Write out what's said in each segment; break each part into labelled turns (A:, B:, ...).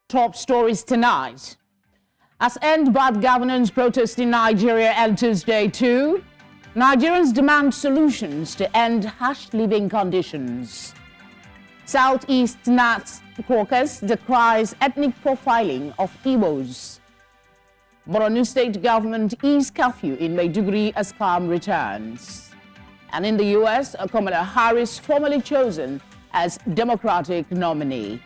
A: Top stories tonight. As End Bad Governance protest in Nigeria enters day 2, Nigerians demand solutions to end harsh living conditions. Southeast Nats Caucus decries ethnic profiling of Igbos. Borno state government eased curfew in Maiduguri as calm returns. And in the U.S., Kamala Harris formally chosen as Democratic nominee.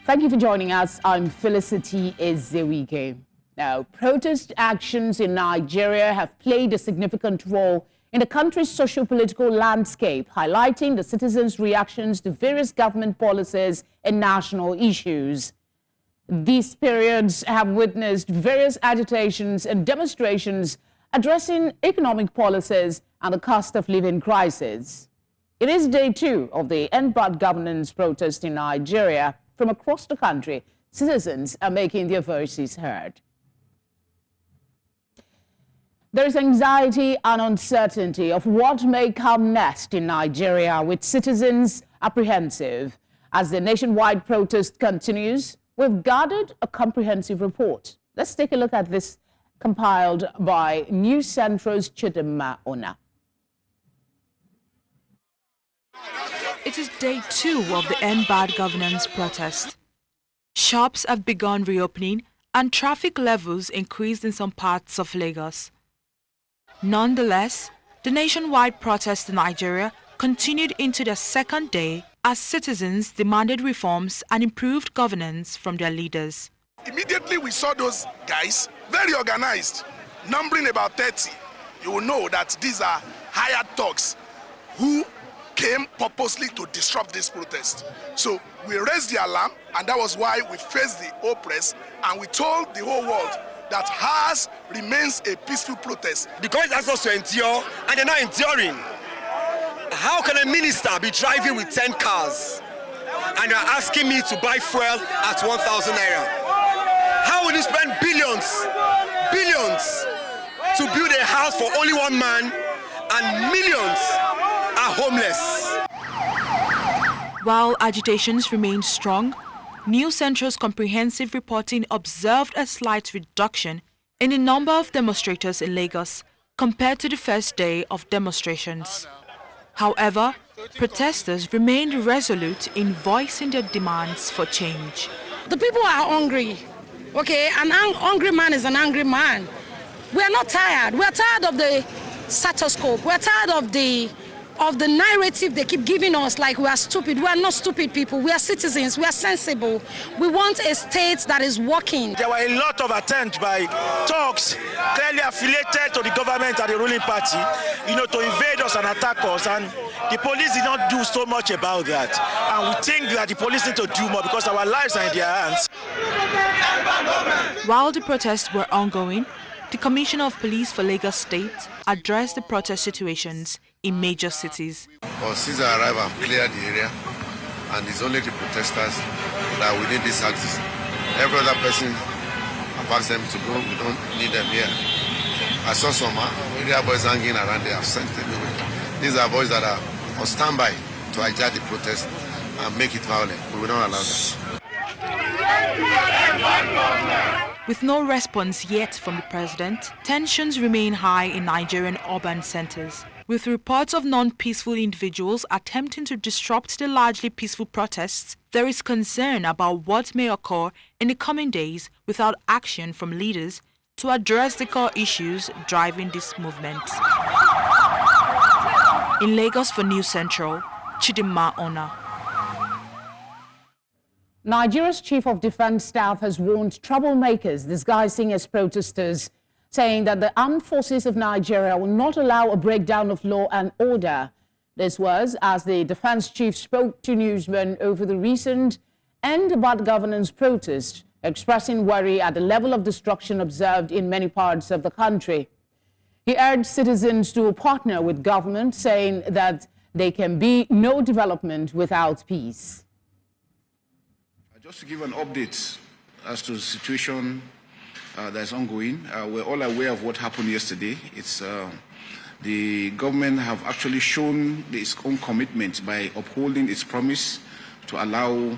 A: Thank you for joining us. I'm Felicity Ezewike. Now, protest actions in Nigeria have played a significant role in the country's socio-political landscape, highlighting the citizens' reactions to various government policies and national issues. These periods have witnessed various agitations and demonstrations addressing economic policies and the cost of living crisis. It is day 2 of the End Bad Governance protest in Nigeria. From across the country, citizens are making their voices heard. There is anxiety and uncertainty of what may come next in Nigeria, with citizens apprehensive. As the nationwide protest continues, we've gathered a comprehensive report. Let's take a look at this, compiled by News Central's Chidinma.
B: It is day 2 of the End Bad Governance protest. Shops have begun reopening and traffic levels increased in some parts of Lagos. Nonetheless, the nationwide protest in Nigeria continued into their second day as citizens demanded reforms and improved governance from their leaders.
C: Immediately we saw those guys, very organized, numbering about 30. You will know that these are hired thugs who came purposely to disrupt this protest. So we raised the alarm, and that was why we faced the whole press and we told the whole world that ours remains a peaceful protest.
D: The government asked us to endure, and they're not enduring. How can a minister be driving with 10 cars and you're asking me to buy fuel at 1,000 naira? How will you spend billions to build a house for only one man and millions are homeless?
B: While agitations remain strong, News Central's comprehensive reporting observed a slight reduction in the number of demonstrators in Lagos compared to the first day of demonstrations. However, protesters remained resolute in voicing their demands for change.
E: The people are hungry, okay? An hungry man is an angry man. We are not tired. We are tired of the status quo. We are tired of the narrative they keep giving us like we are stupid. We are not stupid people. We are citizens. We are sensible. We want a state that is working.
F: There were a lot of attempts by thugs clearly affiliated to the government and the ruling party, to invade us and attack us. And the police did not do so much about that. And we think that the police need to do more because our lives are in their hands.
B: While the protests were ongoing, the Commissioner of Police for Lagos State addressed the protest situations in major cities.
G: Since I arrived, I've cleared the area, and it's only the protesters that are within this axis. Every other person, I've asked them to go. We don't need them here. I saw some area boys hanging around there. I've sent them away. These are boys that are on standby to hijack the protest and make it violent. We will not allow that.
B: With no response yet from the president, tensions remain high in Nigerian urban centers, with reports of non-peaceful individuals attempting to disrupt the largely peaceful protests. There is concern about what may occur in the coming days without action from leaders to address the core issues driving this movement. In Lagos for News Central, Chidinma.
A: Nigeria's Chief of Defense Staff has warned troublemakers disguising as protesters, saying that the armed forces of Nigeria will not allow a breakdown of law and order. This was as the defense chief spoke to newsmen over the recent End Bad Governance protest, expressing worry at the level of destruction observed in many parts of the country. He urged citizens to partner with government, saying that there can be no development without peace.
H: Just to give an update as to the situation that's ongoing, we're all aware of what happened yesterday. It's the government have actually shown its own commitment by upholding its promise to allow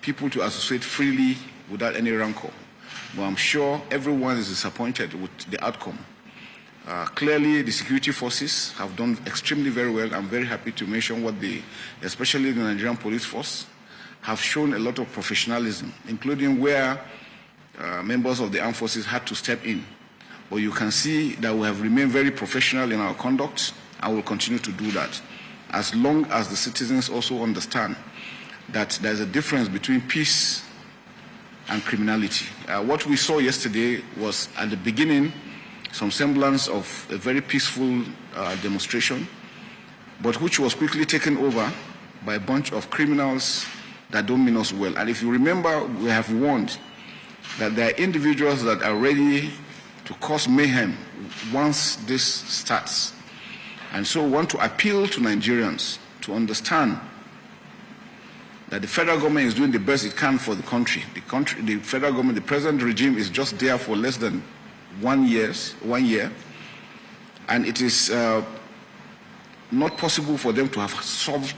H: people to associate freely without any rancor. But I'm sure everyone is disappointed with the outcome. Clearly, the security forces have done extremely very well. I'm very happy to mention what especially the Nigerian police force, have shown a lot of professionalism, including where members of the armed forces had to step in. But you can see that we have remained very professional in our conduct and will continue to do that, as long as the citizens also understand that there's a difference between peace and criminality. What we saw yesterday was, at the beginning, some semblance of a very peaceful demonstration, but which was quickly taken over by a bunch of criminals that don't mean us well. And if you remember, we have warned that there are individuals that are ready to cause mayhem once this starts. And so we want to appeal to Nigerians to understand that the federal government is doing the best it can for the country. The federal government, the present regime, is just there for less than 1 year, and it is not possible for them to have solved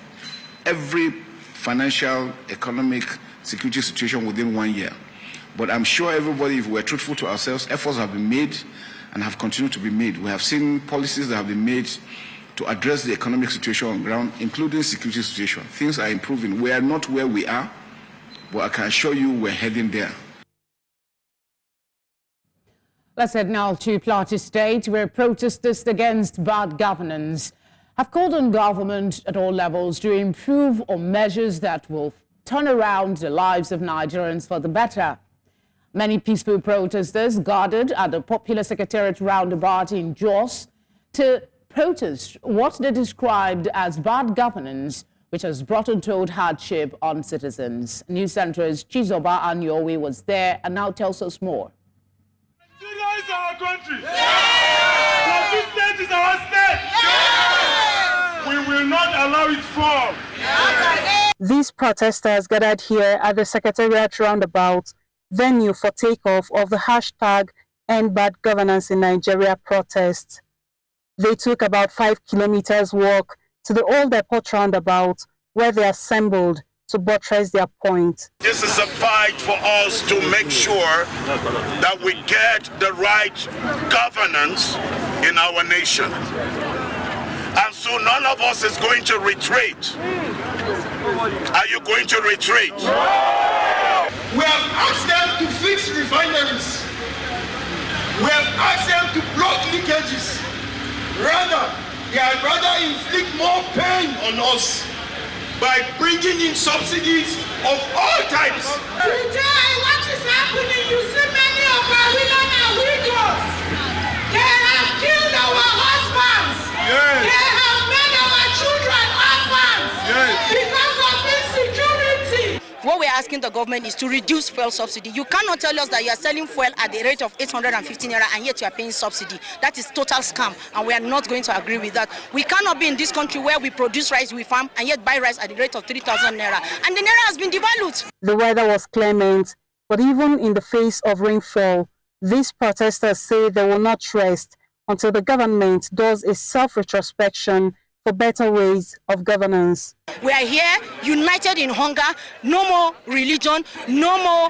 H: every financial, economic, security situation within 1 year. But I'm sure everybody, if we're truthful to ourselves, efforts have been made and have continued to be made. We have seen policies that have been made to address the economic situation on ground, including security situation. Things are improving. We are not where we are, but I can assure you we're heading there.
A: Let's head now to Plateau State, where protesters against bad governance have called on government at all levels to improve on measures that will turn around the lives of Nigerians for the better. Many peaceful protesters gathered at the Popular Secretariat roundabout in Jos to protest what they described as bad governance, which has brought untold hardship on citizens. News Center's Chizoba Anyowe was there and now tells us more.
I: Nigeria is our country. Yeah! This state is our state. Yeah! We will not allow it fall.
J: Yeah! These protesters gathered here at the Secretariat roundabout, venue for takeoff of the hashtag End Bad Governance in Nigeria protest. They took about 5 kilometers walk to the old airport roundabout, where they assembled to buttress their point.
K: This is a fight for us to make sure that we get the right governance in our nation. And so none of us is going to retreat. Are you going to retreat?
L: We have asked them to fix refineries. We have asked them to block leakages. Rather, they are rather inflict more pain on us by bringing in subsidies of all types.
M: Today, what is happening, you see many of our women and widows. They have killed our husbands. Yes. They have made our children orphans. Yes. Because of insecurity.
E: What we're asking the government is to reduce fuel subsidy. You cannot tell us that you are selling fuel at the rate of 815 naira and yet you are paying subsidy. That is total scam, and we are not going to agree with that. We cannot be in this country where we produce rice, we farm, and yet buy rice at the rate of 3,000 naira. And the naira has been devalued.
J: The weather was clement, but even in the face of rainfall, these protesters say they will not rest until the government does a self-retrospection for better ways of governance.
E: We are here united in hunger, no more religion, no more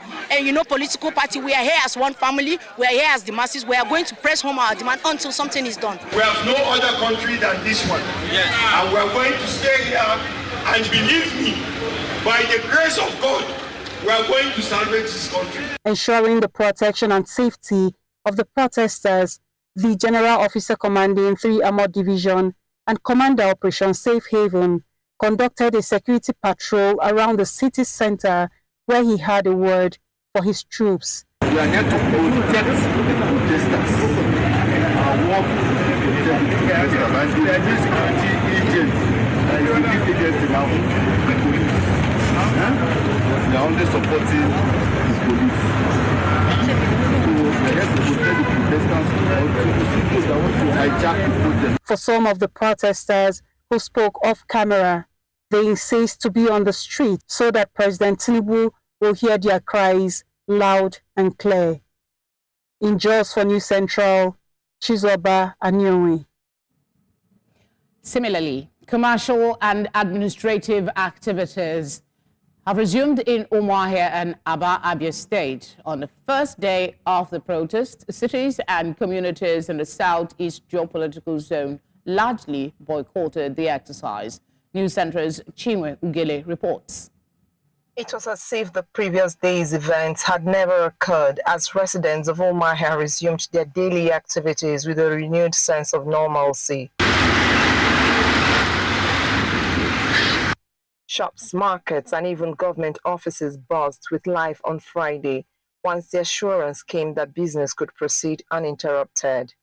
E: political party. We are here as one family, we are here as the masses. We are going to press home our demand until something is done.
L: We have no other country than this one. Yes. And we are going to stay here, and believe me, by the grace of God, we are going to salvage this country.
J: Ensuring the protection and safety of the protesters, the General Officer Commanding 3 Armored Division and Commander Operation Safe Haven conducted a security patrol around the city center, where he had a word for his troops.
N: We are here to protect the protesters. Our work to protect the protesters. And we are doing security agents. Security agents now, the police. We are only supporting the police. So we are here to protect the protesters or to people that want to hijack the protest.
J: For some of the protesters who spoke off camera, they insist to be on the street so that President Tinubu will hear their cries loud and clear. In Jos for News Central, Chizoba Anyowe.
A: Similarly, commercial and administrative activities have resumed in Umuahia and Aba, Abia State. On the first day of the protest, cities and communities in the southeast geopolitical zone largely boycotted the exercise. News Centre's Chinwe Ugele reports.
O: It was as if the previous day's events had never occurred, as residents of Umuahia resumed their daily activities with a renewed sense of normalcy. Shops, markets, and even government offices buzzed with life on Friday, once the assurance came that business could proceed uninterrupted.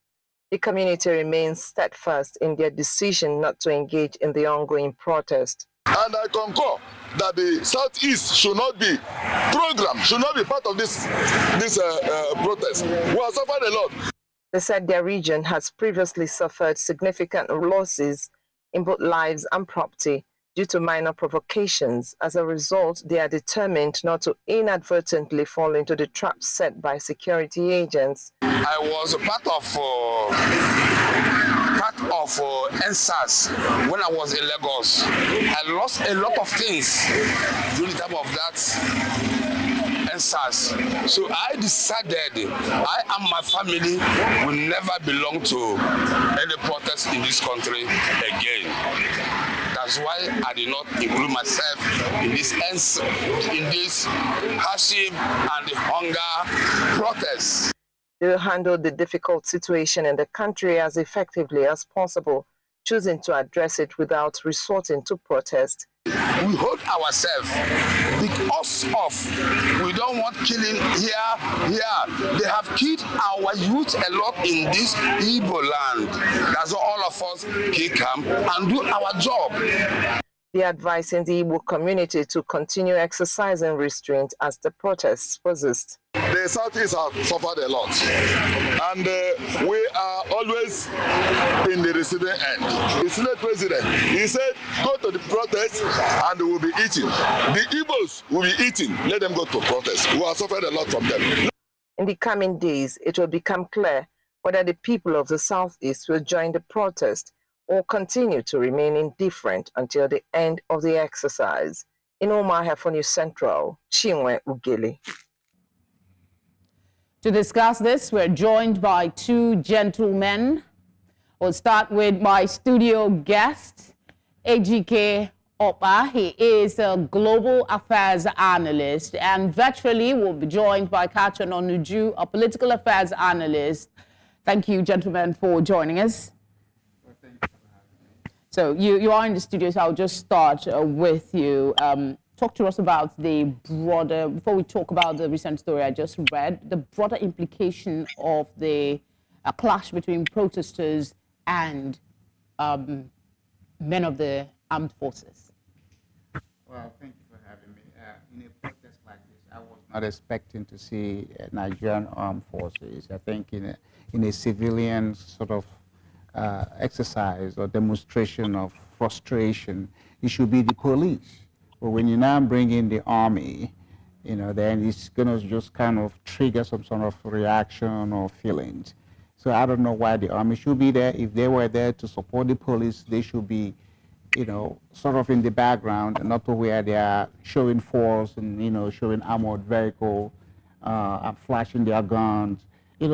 O: The community remains steadfast in their decision not to engage in the ongoing protest.
P: And I concur that the Southeast should not be programmed, should not be part of this protest. We have suffered a lot.
O: They said their region has previously suffered significant losses in both lives and property due to minor provocations. As a result, they are determined not to inadvertently fall into the trap set by security agents.
P: I was part of NSAS when I was in Lagos. I lost a lot of things during the time of that NSAS. So I decided I and my family will never belong to any protest in this country again. That's why I did not include myself in this hardship and the hunger protests.
O: They will handle the difficult situation in the country as effectively as possible, choosing to address it without resorting to protest.
P: We hold ourselves because of we don't want killing here. They have killed our youth a lot in this Igbo land. That's why all of us can come and do our job.
O: They are advising the Igbo community to continue exercising restraint as the protests persist.
P: The Southeast have suffered a lot, and we are always in the receiving end. The Senate President, he said, go to the protest and they will be eating. The Igbos will be eating. Let them go to protest. We have suffered a lot from them.
O: In the coming days, it will become clear whether the people of the Southeast will join the protest or continue to remain indifferent until the end of the exercise. In Umuahia for News Central, Chinwe Ugele.
A: To discuss this, we're joined by two gentlemen. We'll start with my studio guest, Ejike Opa. He is a global affairs analyst, and virtually we'll be joined by Kachan Onuju, a political affairs analyst. Thank you, gentlemen, for joining us. So you are in the studio, so I'll just start with you. Talk to us about the broader, before we talk about the recent story I just read, the broader implication of the clash between protesters and men of the armed forces.
Q: Well, thank you for having me. In a protest like this, I was not expecting to see Nigerian armed forces. I think in a civilian sort of exercise or demonstration of frustration, it should be the police. But when you now bring in the army, then it's going to just kind of trigger some sort of reaction or feelings. So I don't know why the army should be there. If they were there to support the police, they should be, sort of in the background, and not where they are showing force and, showing armored vehicle and flashing their guns.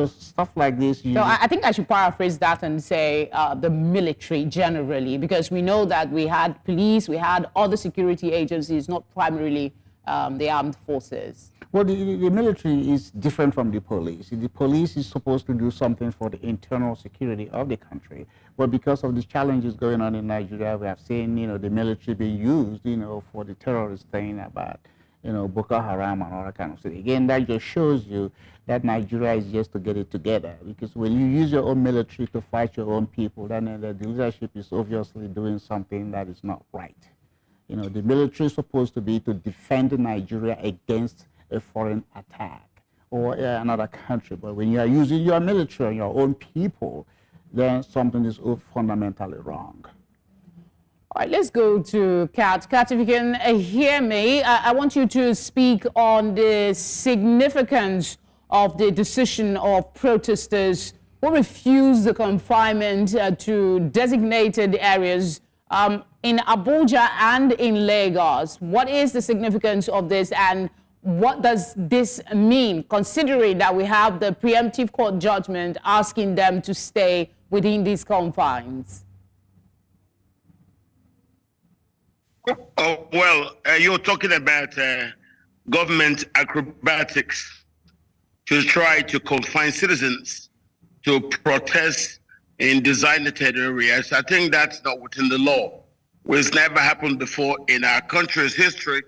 Q: Stuff like this.
A: So I think I should paraphrase that and say the military generally, because we know that we had police, we had other security agencies, not primarily the armed forces.
Q: Well, the military is different from the police. The police is supposed to do something for the internal security of the country. But because of the challenges going on in Nigeria, we have seen, the military being used, for the terrorist thing about, Boko Haram and all that kind of stuff. Again, that just shows you that Nigeria is just to get it together. Because when you use your own military to fight your own people, then the leadership is obviously doing something that is not right. The military is supposed to be to defend Nigeria against a foreign attack or another country. But when you are using your military on your own people, then something is fundamentally wrong.
A: All right, let's go to Kat. Kat, if you can hear me, I want you to speak on the significance of the decision of protesters who refused the confinement to designated areas. in Abuja and in Lagos. What is the significance of this, and what does this mean, considering that we have the preemptive court judgment asking them to stay within these confines?
K: Oh, well, you're talking about government acrobatics to try to confine citizens to protest in designated areas. I think that's not within the law. It's never happened before in our country's history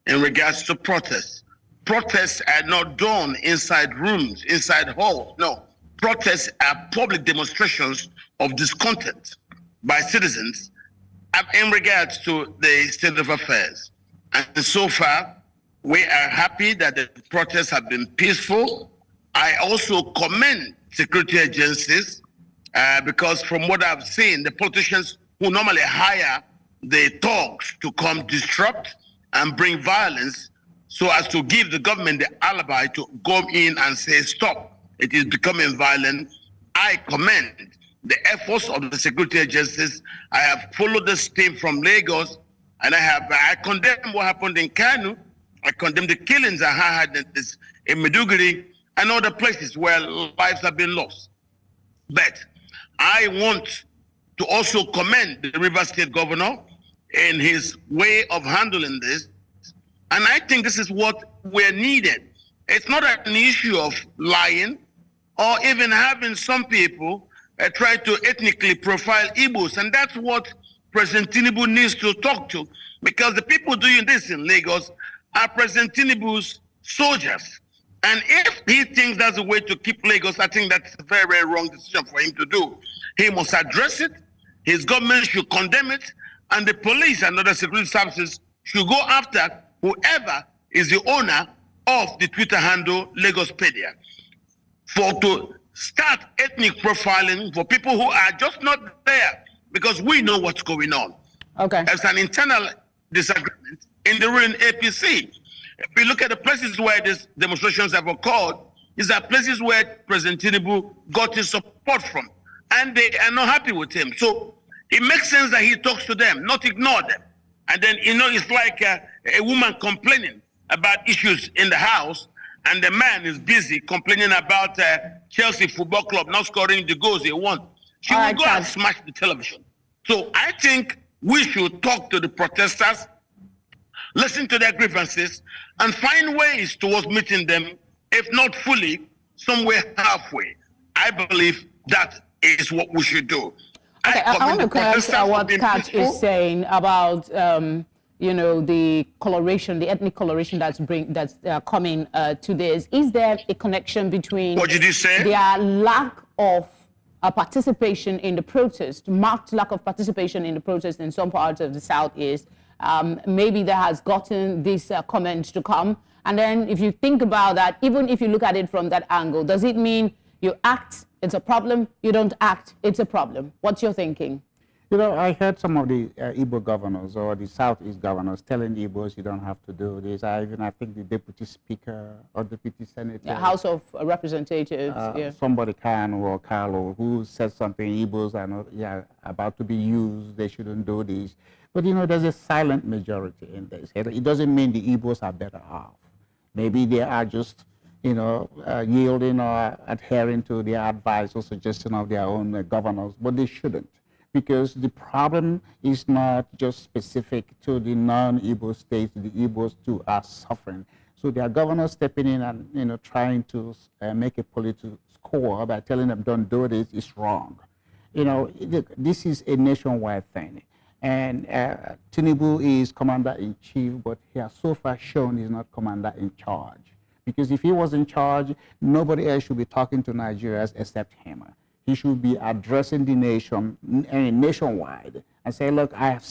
K: in regards to protests. Protests are not done inside rooms, inside halls. No, protests are public demonstrations of discontent by citizens in regards to the state of affairs. And so far, we are happy that the protests have been peaceful. I also commend security agencies because from what I've seen, the politicians who normally hire the thugs to come disrupt and bring violence so as to give the government the alibi to go in and say, stop, it is becoming violent. I commend the efforts of the security agencies. I have followed this team from Lagos, and I condemn what happened in Kanu. I condemn the killings I had in Maiduguri and other places where lives have been lost. But I want to also commend the River State governor in his way of handling this. And I think this is what we're needed. It's not an issue of lying or even having some people try to ethnically profile Igbos. And that's what President Tinubu needs to talk to, because the people doing this in Lagos are President Tinubu's soldiers. And if he thinks that's a way to keep Lagos, I think that's a very, very wrong decision for him to do. He must address it, his government should condemn it, and the police and other security services should go after whoever is the owner of the Twitter handle Lagospedia. To start ethnic profiling for people who are just not there, because we know what's going on.
A: Okay.
K: There's an internal disagreement in the ruling APC. If we look at the places where these demonstrations have occurred, these are places where President Tinubu got his support from, and they are not happy with him. So it makes sense that he talks to them, not ignore them. And then, it's like a woman complaining about issues in the house, and the man is busy complaining about Chelsea Football Club not scoring the goals they want. She will go and smash the television. So I think we should talk to the protesters, listen to their grievances, and find ways towards meeting them, if not fully, somewhere halfway. I believe that is what we should do.
A: Okay, I want to clarify what Kat is saying about, the coloration, the ethnic coloration that's coming to this. Is there a connection between
K: what did you say?
A: Their lack of participation in the protest, marked lack of participation in the protest in some parts of the Southeast? Maybe that has gotten this comment to come. And then if you think about that, even if you look at it from that angle, does it mean you act, it's a problem, you don't act, it's a problem? What's your thinking?
Q: I heard some of the Igbo governors or the Southeast governors telling the Igbos you don't have to do this. I think the deputy speaker or deputy senator.
A: House of Representatives.
Q: Somebody or Carlo who said something, Igbos are not about to be used, they shouldn't do this. But there's a silent majority in this. It doesn't mean the Igbos are better off. Maybe they are just yielding or adhering to the advice or suggestion of their own governors, but they shouldn't. Because the problem is not just specific to the non-Igbo states, the Igbos too are suffering. So their governors stepping in and trying to make a political score by telling them don't do this is wrong. This is a nationwide thing. And Tinubu is commander-in-chief, but he has so far shown he's not commander-in-charge. Because if he was in charge, nobody else should be talking to Nigerians except him. He should be addressing the nation nationwide and say, look, I've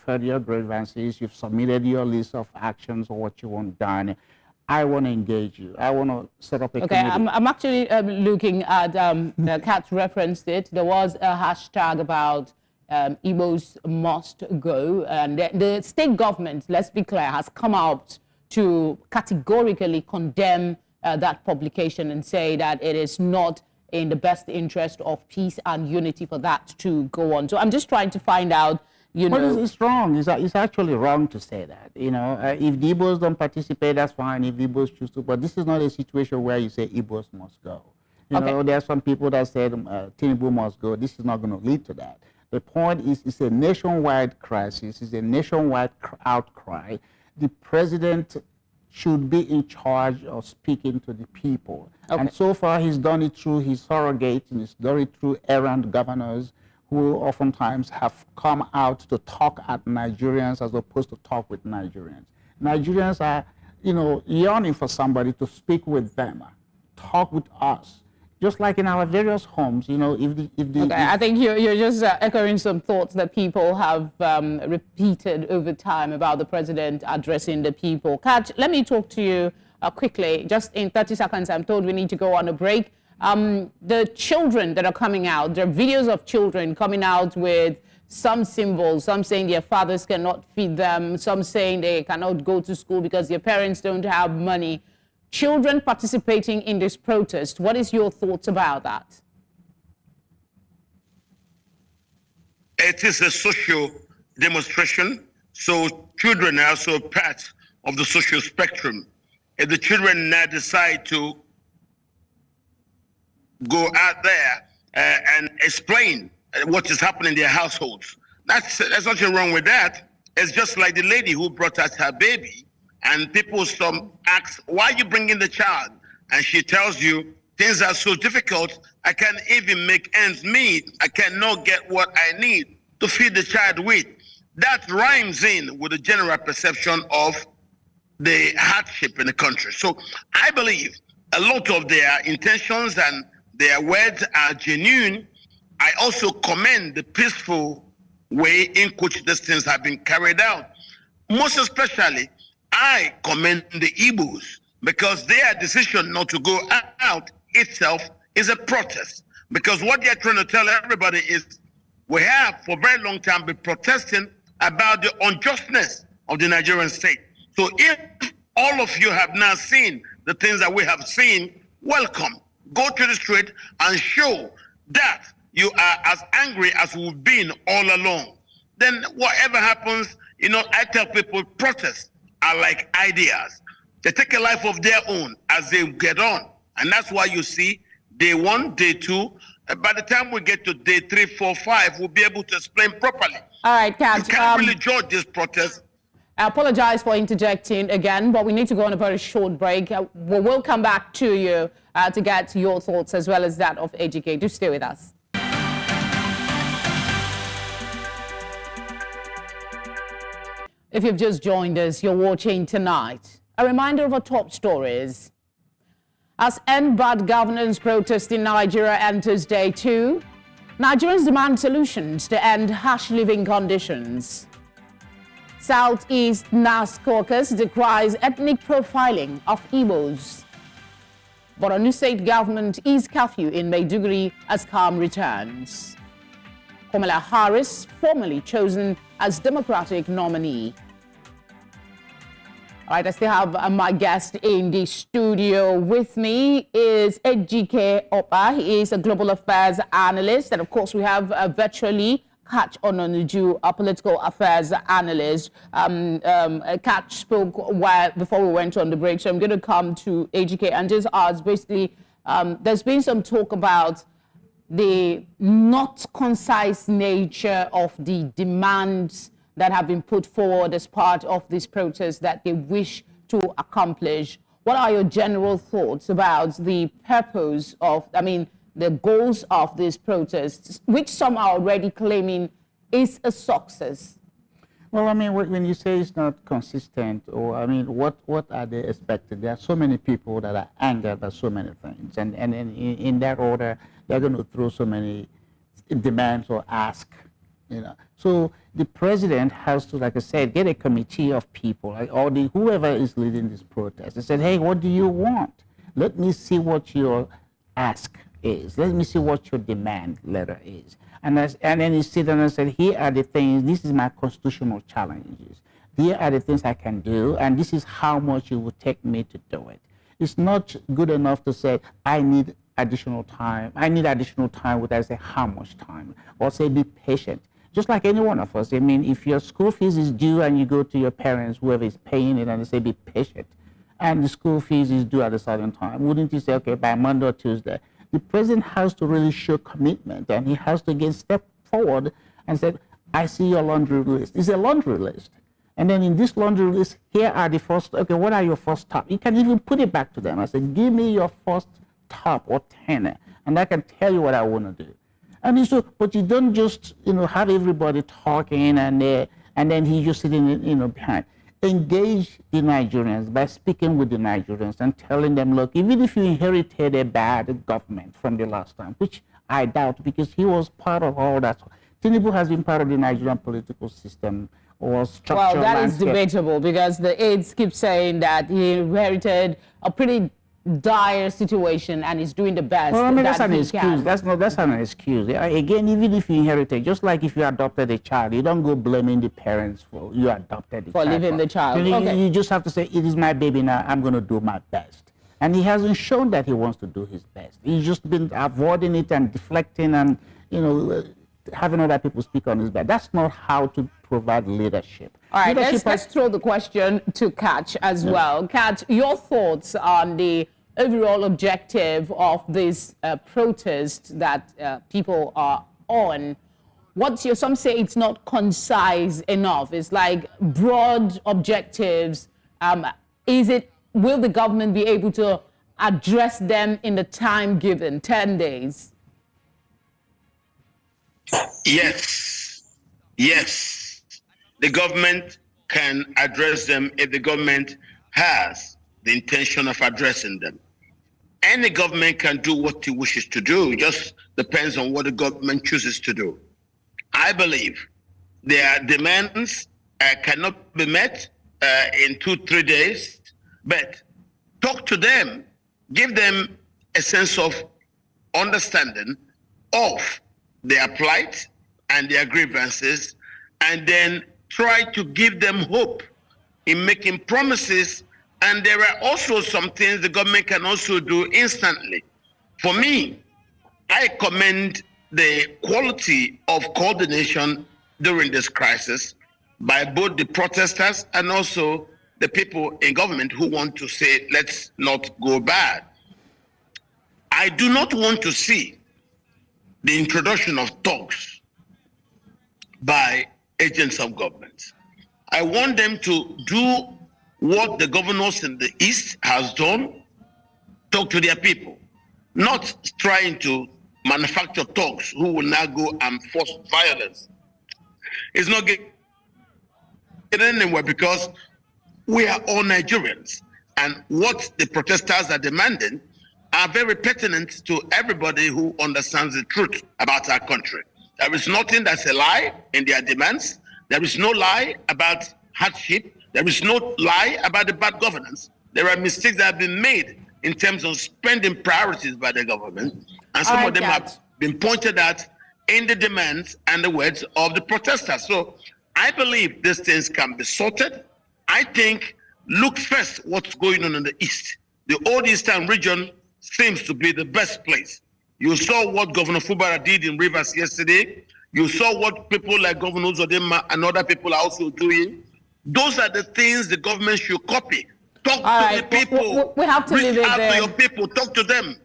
Q: heard your grievances, you've submitted your list of actions or what you want done. I want to engage you. I want to set up a committee.
A: I'm actually looking at, Kat referenced it. There was a hashtag about Igbos must go. And the state government, let's be clear, has come out to categorically condemn that publication and say that it is not in the best interest of peace and unity for that to go on. So I'm just trying to find out, you
Q: But
A: know.
Q: it's wrong. It's actually wrong to say that. You know, if the Igbos don't participate, that's fine. If the Igbos choose to, but this is not a situation where you say Igbos must go. You know, there are some people that said Tinubu must go. This is not going to lead to that. The point is, it's a nationwide crisis. It's a nationwide outcry. The president should be in charge of speaking to the people. And so far, he's done it through his surrogates, and he's done it through errant governors who oftentimes have come out to talk at Nigerians as opposed to talk with Nigerians. Nigerians are, you know, yearning for somebody to speak with them, talk with us. Just like in our various homes, you know,
A: I think you're just echoing some thoughts that people have repeated over time about the president addressing the people. Catch, let me talk to you quickly, just in 30 seconds. I'm told we need to go on a break. The children that are coming out, there are videos of children coming out with some symbols, some saying their fathers cannot feed them, some saying they cannot go to school because their parents don't have money. Children participating in this protest, what is your thoughts about that?
K: It is a social demonstration, so children are also part of the social spectrum. If the children now decide to go out there and explain what is happening in their households, there's nothing wrong with that. It's just like the lady who brought out her baby, and people ask, why are you bringing the child? And she tells you, things are so difficult, I can't even make ends meet. I cannot get what I need to feed the child with. That rhymes in with the general perception of the hardship in the country. So I believe a lot of their intentions and their words are genuine. I also commend the peaceful way in which these things have been carried out. Most especially, I commend the Igbos, because their decision not to go out itself is a protest. Because what they're trying to tell everybody is, we have for a very long time been protesting about the unjustness of the Nigerian state. So if all of you have now seen the things that we have seen, welcome. Go to the street and show that you are as angry as we've been all along. Then whatever happens, you know, I tell people protests are like ideas. They take a life of their own as they get on. And that's why you see day 1, day 2. By the time we get to day 3, 4, 5, we'll be able to explain properly.
A: All right, Kat.
K: You can't really judge this protest.
A: I apologize for interjecting again, but we need to go on a very short break. We will come back to you to get your thoughts as well as that of AGK. Do stay with us. If you've just joined us, you're watching Tonight. A reminder of our top stories. As End Bad Governance protest in Nigeria enters day 2, Nigerians demand solutions to end harsh living conditions. Southeast NAS caucus decries ethnic profiling of Igbos. Borno state government ease curfew in Maiduguri as calm returns. Kamala Harris formally chosen as Democratic nominee. All right, I still have my guest in the studio with me is AGK Opa. He is a global affairs analyst. And of course, we have virtually Catch Ononuju, a political affairs analyst. Catch spoke before we went on the break. So I'm going to come to AGK and just ask basically, there's been some talk about the not concise nature of the demands that have been put forward as part of this protest that they wish to accomplish. What are your general thoughts about the purpose of, the goals of these protests, which some are already claiming is a success?
Q: Well, when you say it's not consistent, or what are they expecting? There are so many people that are angered by so many things, and in that order, they're going to throw so many demands or ask, So the president has to, like I said, get a committee of people, or whoever is leading this protest. They said, hey, what do you want? Let me see what your ask is. Let me see what your demand letter is. And then he sit down and said, here are the things, this is my constitutional challenges. Here are the things I can do, and this is how much it would take me to do it. It's not good enough to say, I need additional time. I need additional time without saying how much time, or say be patient. just like any one of us. I mean, if your school fees is due and you go to your parents, whoever is paying it, and they say, be patient, and the school fees is due at a certain time, wouldn't you say, okay, by Monday or Tuesday? The president has to really show commitment, and he has to again step forward and say, I see your laundry list. It's a laundry list. And then in this laundry list, here are the first, okay, what are your first top? You can even put it back to them. I said, give me your first top or 10, and I can tell you what I want to do. And so, but you don't just, have everybody talking and then he just sitting, behind. Engage the Nigerians by speaking with the Nigerians and telling them, look, even if you inherited a bad government from the last time, which I doubt because he was part of all that. Tinubu has been part of the Nigerian political system or structure.
A: Well, that
Q: landscape.
A: is debatable because the aides keep saying that he inherited a pretty dire situation and is doing the best.
Q: Well, I mean, that's
A: that
Q: an
A: he
Q: excuse.
A: can.
Q: That's an excuse. Again, even if you inherited, just like if you adopted a child, you don't go blaming the parents for you adopted the
A: For
Q: child.
A: leaving the child.
Q: You just have to say, it is my baby now, I'm going to do my best. And he hasn't shown that he wants to do his best. He's just been avoiding it and deflecting and, having other people speak on his back. That's not how to provide leadership.
A: All right,
Q: Leadership
A: let's throw the question to Catch as well. Catch, your thoughts on the overall objective of this protest that people are on. Some say it's not concise enough. It's like broad objectives. Will the government be able to address them in the time given, 10 days?
K: Yes. The government can address them if the government has the intention of addressing them. Any government can do what it wishes to do. It just depends on what the government chooses to do. I believe their demands cannot be met in 2-3 days, but talk to them, give them a sense of understanding of their plight and their grievances, and then try to give them hope in making promises. And there are also some things the government can also do instantly. For me, I commend the quality of coordination during this crisis by both the protesters and also the people in government who want to say, let's not go bad. I do not want to see the introduction of talks by agents of government. I want them to do what the governors in the East has done, talk to their people, not trying to manufacture talks who will now go and force violence. It's not getting anywhere because we are all Nigerians, and what the protesters are demanding are very pertinent to everybody who understands the truth about our country. There is nothing that's a lie in their demands. There is no lie about hardship. There is no lie about the bad governance. There are mistakes that have been made in terms of spending priorities by the government, and some of them have been pointed at in the demands and the words of the protesters. So I believe these things can be sorted. I think, look first what's going on in the East. The old Eastern region seems to be the best place. You saw what Governor Fubara did in Rivers yesterday. You saw what people like Governor Uzodinma and other people are also doing. Those are the things the government should copy. Talk to the people.
A: We have to leave it there.
K: Reach out to your people. Talk to them.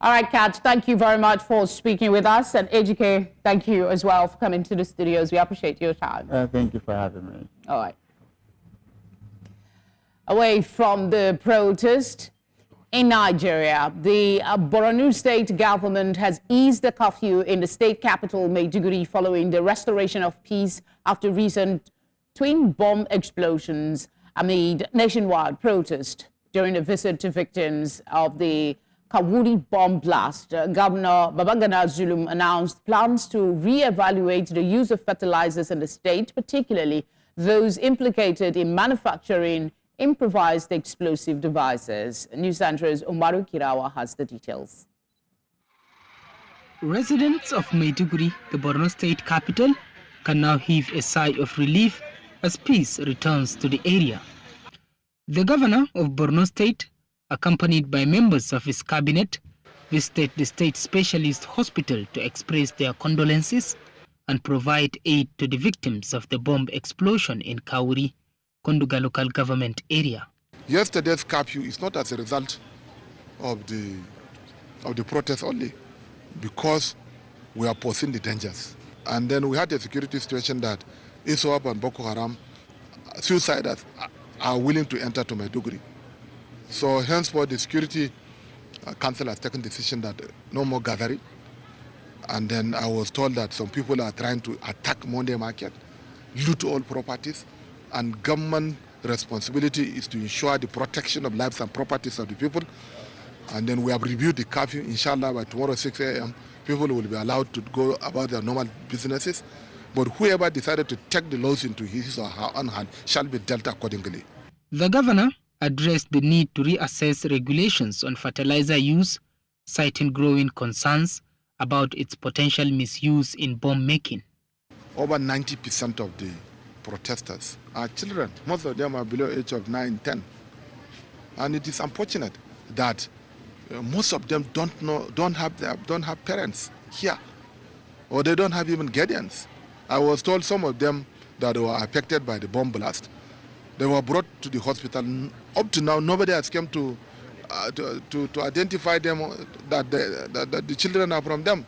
A: All right, Catch, thank you very much for speaking with us. And AGK, thank you as well for coming to the studios. We appreciate your time.
Q: Thank you for having me.
A: All right. Away from the protest in Nigeria, the Borno state government has eased the curfew in the state capital, Maiduguri, following the restoration of peace after recent twin bomb explosions amid nationwide protest during a visit to victims of the Kawuri bomb blast. Governor Babagana Zulum announced plans to re-evaluate the use of fertilizers in the state, particularly those implicated in manufacturing improvised explosive devices. News Center's Umaru Kirawa has the details.
R: Residents of Maiduguri, the Borno state capital, can now heave a sigh of relief as peace returns to the area. The governor of Borno state, accompanied by members of his cabinet, visited the state specialist hospital to express their condolences and provide aid to the victims of the bomb explosion in Kauri, Konduga local government area.
G: Yesterday's curfew is not as a result of the protest only, because we are foreseeing the dangers. And then we had a security situation that ISWAP and Boko Haram suiciders are willing to enter to Maiduguri. So henceforth the security council has taken the decision that no more gathering. And then I was told that some people are trying to attack Monday market, loot all properties, and government responsibility is to ensure the protection of lives and properties of the people. And then we have reviewed the curfew. Inshallah, by tomorrow 6 a.m., people will be allowed to go about their normal businesses. But whoever decided to take the laws into his or her own hand shall be dealt accordingly.
R: The governor addressed the need to reassess regulations on fertilizer use, citing growing concerns about its potential misuse in bomb making.
G: Over 90% of the protesters are children. Most of them are below the age of 9, 10. And it is unfortunate that most of them don't have parents here, or they don't have even guardians. I was told some of them that were affected by the bomb blast, they were brought to the hospital. Up to now, nobody has come to identify them, that the children are from them.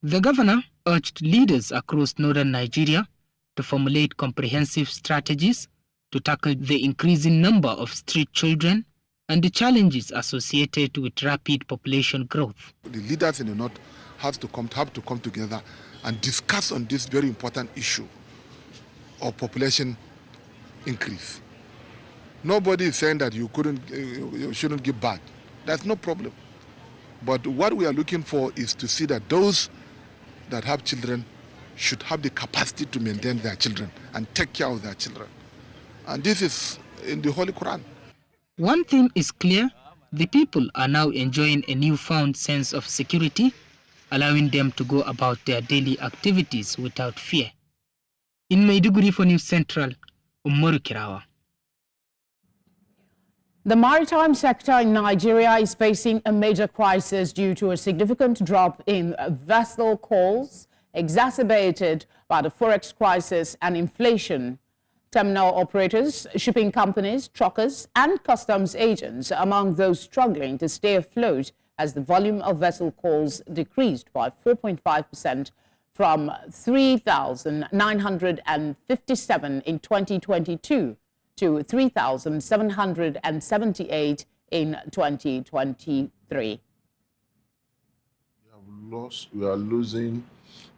R: The governor urged leaders across northern Nigeria to formulate comprehensive strategies to tackle the increasing number of street children and the challenges associated with rapid population growth.
G: The leaders in the north have to come together and discuss on this very important issue of population increase. Nobody is saying that you shouldn't give back. That's no problem. But what we are looking for is to see that those that have children should have the capacity to maintain their children and take care of their children. And this is in the Holy Quran.
R: One thing is clear: the people are now enjoying a newfound sense of security, allowing them to go about their daily activities without fear. In Maiduguri for News Central, Umaru Kirawa.
A: The maritime sector in Nigeria is facing a major crisis due to a significant drop in vessel calls, exacerbated by the forex crisis and inflation. Terminal operators, shipping companies, truckers, and customs agents are among those struggling to stay afloat as the volume of vessel calls decreased by 4.5% from 3,957 in 2022 to 3,778 in 2023.
S: We are losing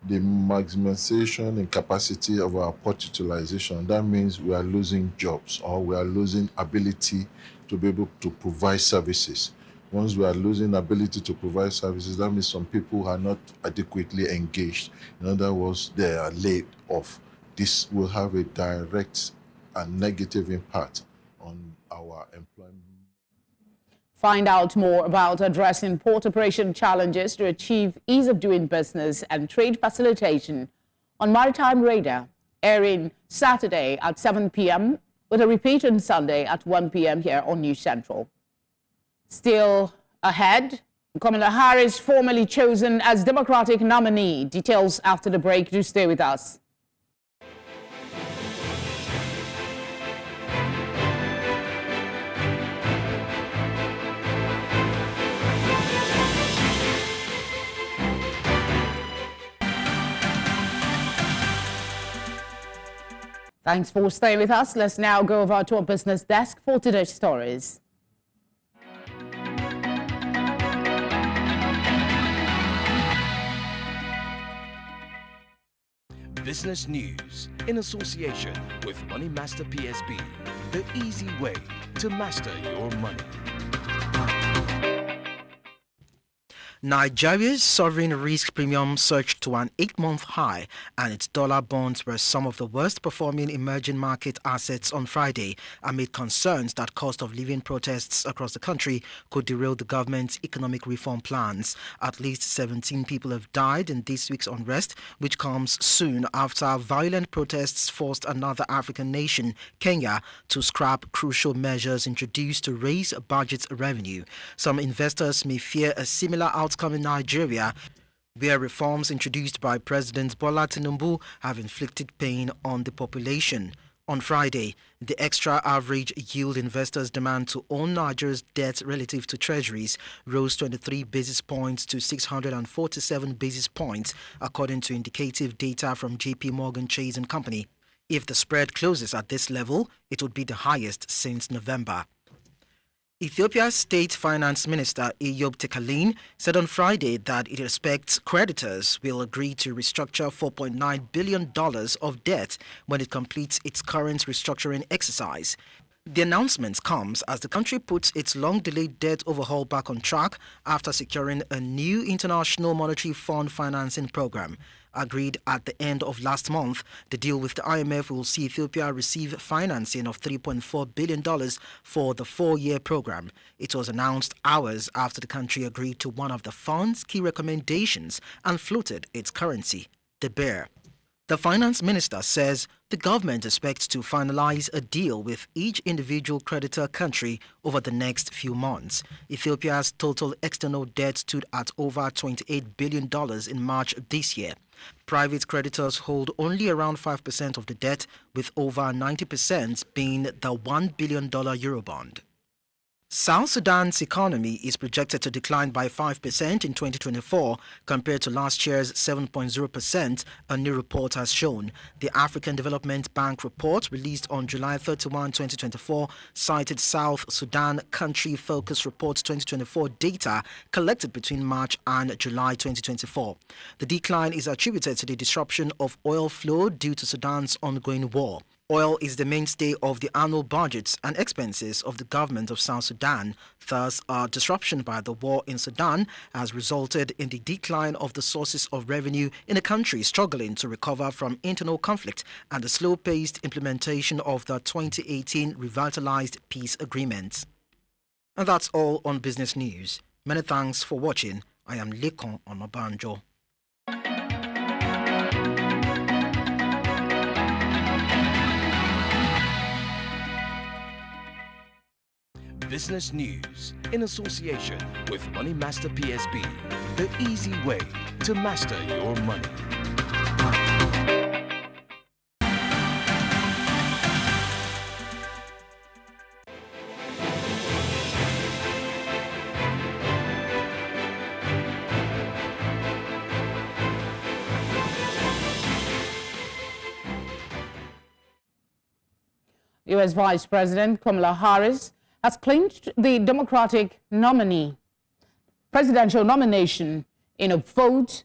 S: the maximization and capacity of our port utilization. That means we are losing jobs, or we are losing ability to be able to provide services. Once we are losing ability to provide services, that means some people are not adequately engaged. In other words, they are laid off. This will have a direct and negative impact on our employment.
A: Find out more about addressing port operation challenges to achieve ease of doing business and trade facilitation on Maritime Radar, airing Saturday at 7 p.m. with a repeat on Sunday at 1 p.m. here on News Central. Still ahead, Kamala Harris formally chosen as Democratic nominee. Details after the break. Do stay with us. Thanks for staying with us. Let's now go over to our business desk for today's stories.
T: Business news in association with Money Master PSB, the easy way to master your money.
U: Nigeria's sovereign risk premium surged to an 8-month high, and its dollar bonds were some of the worst performing emerging market assets on Friday, amid concerns that cost of living protests across the country could derail the government's economic reform plans. At least 17 people have died in this week's unrest, which comes soon after violent protests forced another African nation, Kenya, to scrap crucial measures introduced to raise budget revenue. Some investors may fear a similar outcome in Nigeria, where reforms introduced by President Bola Tinubu have inflicted pain on the population. On Friday, the extra average yield investors demand to own Nigeria's debt relative to treasuries rose 23 basis points to 647 basis points, according to indicative data from JP Morgan Chase & Company. If the spread closes at this level, it would be the highest since November. Ethiopia's State Finance Minister Eyob Tekalin said on Friday that it expects creditors will agree to restructure $4.9 billion of debt when it completes its current restructuring exercise. The announcement comes as the country puts its long-delayed debt overhaul back on track after securing a new International Monetary Fund financing program. Agreed at the end of last month, the deal with the IMF will see Ethiopia receive financing of $3.4 billion for the 4-year program. It was announced hours after the country agreed to one of the fund's key recommendations and floated its currency, the birr. The finance minister says the government expects to finalize a deal with each individual creditor country over the next few months. Ethiopia's total external debt stood at over $28 billion in March this year. Private creditors hold only around 5% of the debt, with over 90% being the $1 billion Eurobond. South Sudan's economy is projected to decline by 5% in 2024 compared to last year's 7.0%, a new report has shown. The African Development Bank report released on July 31, 2024 cited South Sudan Country Focus Report 2024 data collected between March and July 2024. The decline is attributed to the disruption of oil flow due to Sudan's ongoing war. Oil is the mainstay of the annual budgets and expenses of the government of South Sudan. Thus, a disruption by the war in Sudan has resulted in the decline of the sources of revenue in a country struggling to recover from internal conflict and the slow-paced implementation of the 2018 revitalized peace agreement. And that's all on Business News. Many thanks for watching. I am Lekon Onobanjo.
T: Business News in association with Money Master PSB, the easy way to master your money.
A: U.S. Vice President Kamala Harris has clinched the Democratic presidential nomination in a vote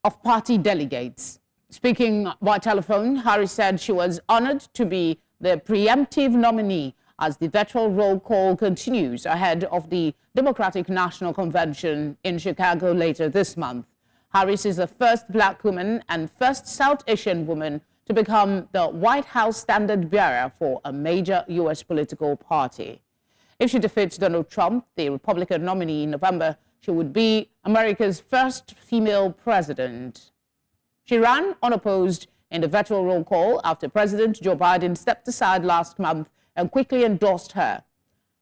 A: of party delegates. Speaking by telephone, Harris said she was honored to be the preemptive nominee as the virtual roll call continues ahead of the Democratic National Convention in Chicago later this month. Harris is the first black woman and first South Asian woman to become the White House standard bearer for a major U.S. political party. If she defeats Donald Trump, the Republican nominee in November, she would be America's first female president. She ran unopposed in the virtual roll call after President Joe Biden stepped aside last month and quickly endorsed her.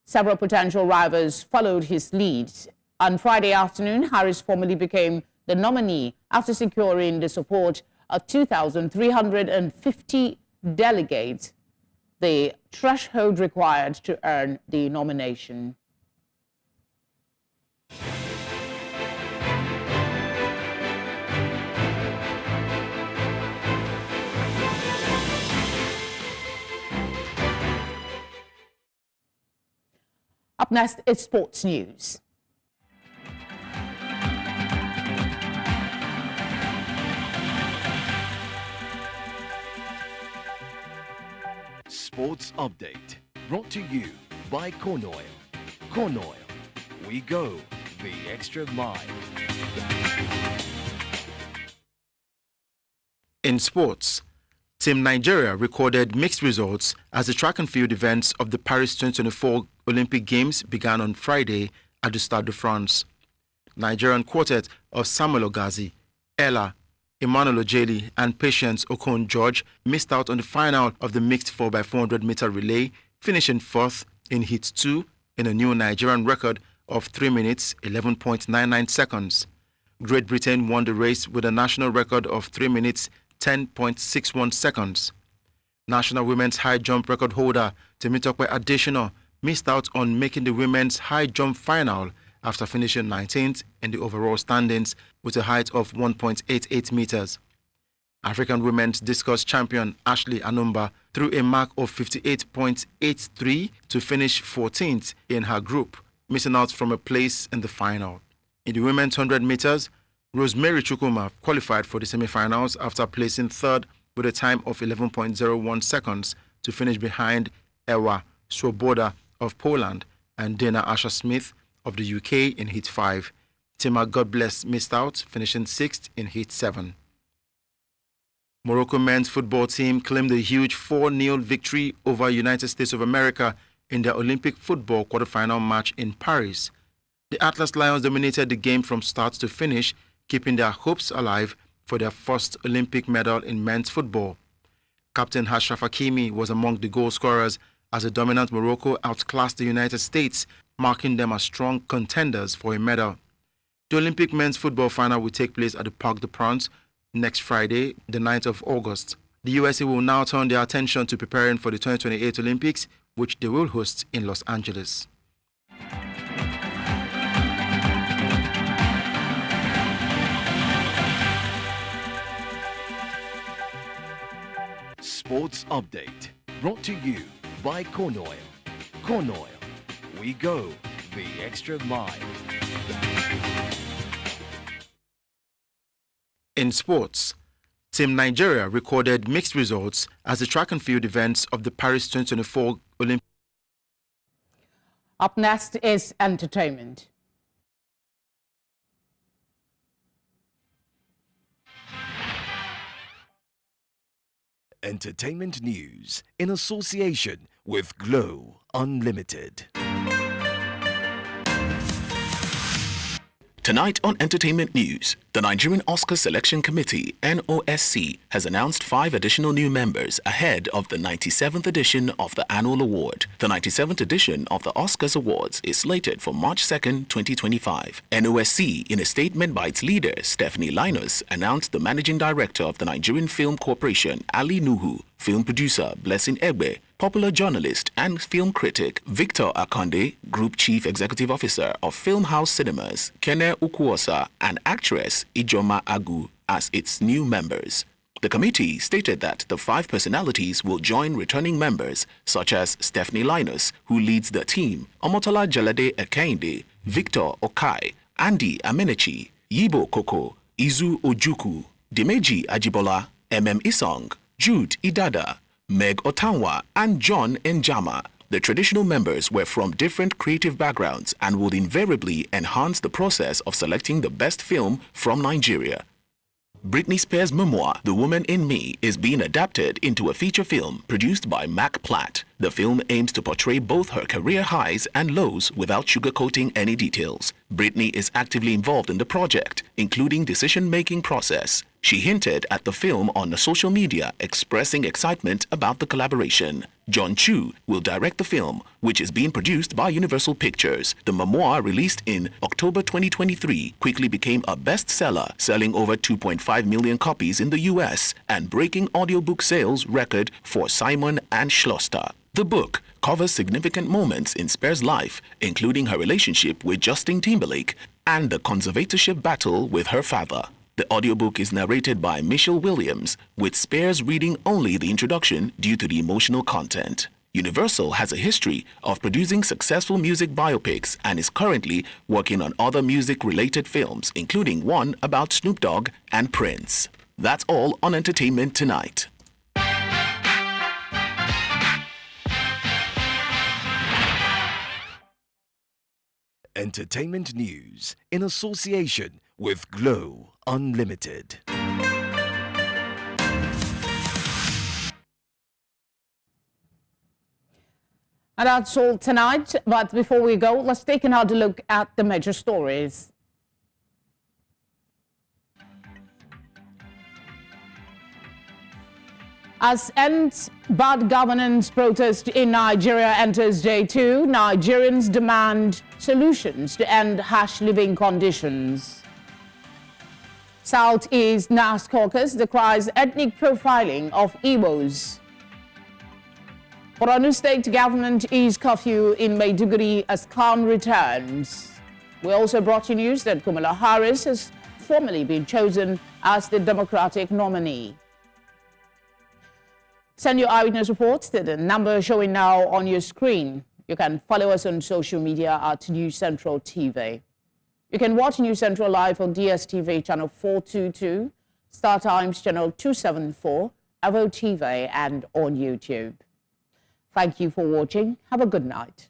A: Several potential rivals followed his lead. On Friday afternoon, Harris formally became the nominee after securing the support of 2,350 delegates, the threshold required to earn the nomination. Up next is sports news.
T: Sports Update, brought to you by Corn Oil. Corn Oil, we go the extra mile.
C: In sports, Team Nigeria recorded mixed results as the track and field events of the Paris 2024 Olympic Games began on Friday at the Stade de France. Nigerian quartet of Samuel Ogazi, Ella, Emmanuel Ojeli and Patience Okon-George missed out on the final of the mixed 4x400-meter relay, finishing fourth in Heat 2 in a new Nigerian record of 3 minutes, 11.99 seconds. Great Britain won the race with a national record of 3 minutes 10.61 seconds. National women's high jump record holder Temitope Adesina missed out on making the women's high jump final after finishing 19th in the overall standings with a height of 1.88 meters. African women's discus champion Ashley Anumba threw a mark of 58.83 to finish 14th in her group, missing out from a place in the final. In the women's 100 meters, Rosemary Chukwuma qualified for the semi-finals after placing third with a time of 11.01 seconds to finish behind Ewa Swoboda of Poland and Dana Asher-Smith of the UK in Heat 5. Tima Godbless missed out, finishing 6th in Heat 7. Morocco men's football team claimed a huge 4-0 victory over United States of America in their Olympic football quarterfinal match in Paris. The Atlas Lions dominated the game from start to finish, keeping their hopes alive for their first Olympic medal in men's football. Captain Ashraf Hakimi was among the goal scorers as the dominant Morocco outclassed the United States, marking them as strong contenders for a medal. The Olympic men's football final will take place at the Parc des Princes next Friday, the 9th of August. The USA will now turn their attention to preparing for the 2028 Olympics, which they will host in Los Angeles.
T: Sports Update, brought to you by Corn Oil. Corn Oil, we go the extra mile.
C: In sports, Team Nigeria recorded mixed results as the track and field events of the Paris 2024 Olympics.
A: Up next is entertainment.
T: Entertainment news in association with Glow Unlimited.
D: Tonight on Entertainment News, the Nigerian Oscar Selection Committee, NOSC, has announced 5 additional new members ahead of the 97th edition of the annual award. The 97th edition of the Oscars Awards is slated for March 2nd, 2025. NOSC, in a statement by its leader, Stephanie Linus, announced the managing director of the Nigerian Film Corporation, Ali Nuhu, film producer Blessing Egbe, popular journalist and film critic Victor Akande, Group Chief Executive Officer of Film House Cinemas, Kene Ukuosa, and actress Ijoma Agu as its new members. The committee stated that the 5 personalities will join returning members such as Stephanie Linus, who leads the team, Omotola Jalade Ekende, Victor Okai, Andy Amenechi, Yibo Koko, Izu Ojuku, Dimeji Ajibola, Isong, Jude Idada, Meg Otanwa, and John Njama. The traditional members were from different creative backgrounds and would invariably enhance the process of selecting the best film from Nigeria. Britney Spears' memoir, The Woman in Me, is being adapted into a feature film produced by Mac Platt. The film aims to portray both her career highs and lows without sugarcoating any details. Britney is actively involved in the project, including decision-making process. She hinted at the film on social media, expressing excitement about the collaboration. John Chu will direct the film, which is being produced by Universal Pictures. The memoir, released in October 2023, quickly became a bestseller, selling over 2.5 million copies in the US and breaking audiobook sales record for Simon & Schuster. The book covers significant moments in Spears' life, including her relationship with Justin Timberlake and the conservatorship battle with her father. The audiobook is narrated by Michelle Williams, with Spears reading only the introduction due to the emotional content. Universal has a history of producing successful music biopics and is currently working on other music-related films, including one about Snoop Dogg and Prince. That's all on Entertainment Tonight.
T: Entertainment news in association with Glow Unlimited.
A: And that's all tonight. But before we go, let's take another look at the major stories. As ends bad governance protest in Nigeria enters day 2, Nigerians demand solutions to end harsh living conditions. Southeast NAS caucus decries ethnic profiling of Igbos. Borno State government eased curfew in Maiduguri as calm returns. We also brought you news that Kamala Harris has formally been chosen as the Democratic nominee. Send your eyewitness reports to the number showing now on your screen. You can follow us on social media at News Central TV. You can watch News Central live on DSTV channel 422, Star Times channel 274, Avo TV and on YouTube. Thank you for watching. Have a good night.